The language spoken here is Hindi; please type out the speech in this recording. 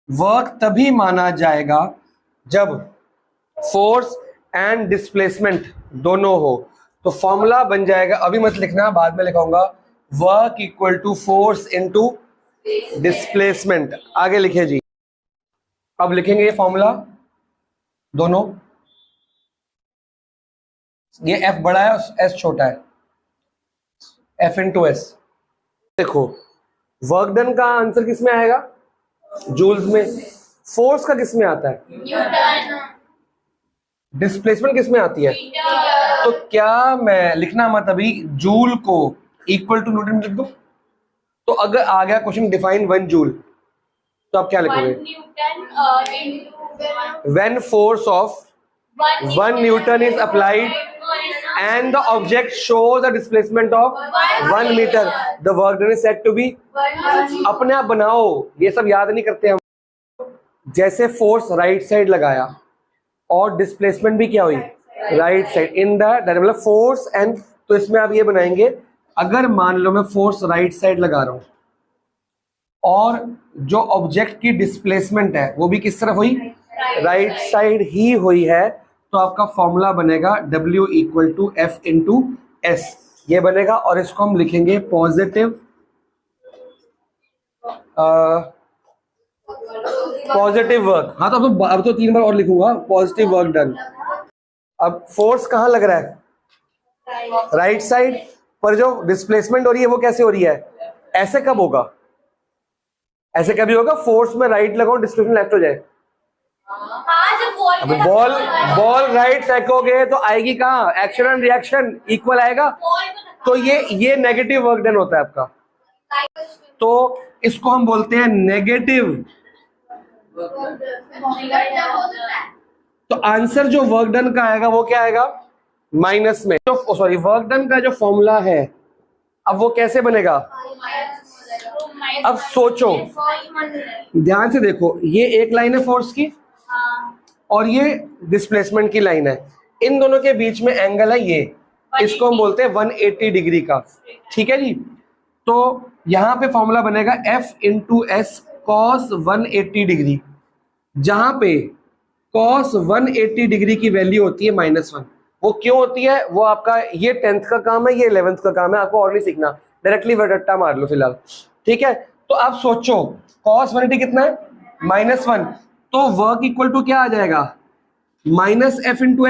वर्क तभी माना जाएगा जब फोर्स एंड डिस्प्लेसमेंट दोनों हो। तो फॉर्मूला बन जाएगा, अभी मत लिखना, बाद में लिखाऊंगा, work equal to force into displacement. आगे लिखे जी, अब लिखेंगे ये फॉर्मूला दोनों, ये एफ बड़ा है और एस छोटा है, एफ इंटू एस। देखो वर्क डन का आंसर किस में आएगा, जूल्स में। फोर्स का किस में आता है, न्यूटन। डिस्प्लेसमेंट किस में आती है। तो क्या मैं लिखना मत अभी, जूल को इक्वल टू न्यूटन लिख दूं। तो अगर आ गया क्वेश्चन डिफाइन 1 जूल, तो आप क्या लिखोगे, when force of 1 Newton is applied and the object shows a displacement of 1 meter, the work done is said to be। अपने आप बनाओ, ये सब याद नहीं करते हम। जैसे फोर्स राइट साइड लगाया और डिस्प्लेसमेंट भी क्या हुई, right side in the direction, मतलब फोर्स एंड, तो इसमें आप ये बनाएंगे, अगर मान लो मैं फोर्स राइट साइड लगा रहा हूं और जो ऑब्जेक्ट की डिस्प्लेसमेंट है वो भी किस तरफ हुई, राइट साइड ही हुई है, तो आपका फॉर्मूला बनेगा W equal to F into S, ये बनेगा। और इसको हम लिखेंगे पॉजिटिव वर्क। हाँ, तो अब तो 3 बार और लिखूंगा, पॉजिटिव वर्क डन। अब फोर्स कहाँ लग रहा है, राइट साइड, पर जो डिस्प्लेसमेंट हो रही है वो कैसे हो रही है, ऐसे कब होगा, ऐसे कभी होगा, फोर्स में राइट लगाओ डिस्प्लेसमेंट लेफ्ट हो जाए। बॉल राइट फेंकोगे तो आएगी कहाँ, एक्शन एंड रिएक्शन इक्वल आएगा, तो ये नेगेटिव वर्क डन होता है आपका। तो इसको हम बोलते हैं नेगेटिव। तो आंसर जो वर्क डन का आएगा वो क्या आएगा, माइनस में। तो सॉरी, वर्क डन का जो फॉर्मूला है अब वो कैसे बनेगा, अब सोचो, ध्यान से देखो, ये एक लाइन है फोर्स की और ये डिस्प्लेसमेंट की लाइन है, इन दोनों के बीच में एंगल है ये, इसको हम बोलते हैं 180 डिग्री का, ठीक है जी। तो यहां पे फॉर्मूला बनेगा F into S cos 180 degree, जहां पे कॉस 180 डिग्री की वैल्यू होती है -1। वो क्यों होती है, वो आपका ये 10th का काम है, ये 11th का काम है, आपको और नहीं सीखना, डायरेक्टली रट्टा मार लो फिलहाल, ठीक है। तो आप सोचो कॉस 180 कितना है, -1, तो वर्क इक्वल टू क्या आ जाएगा, -F इंटू एस।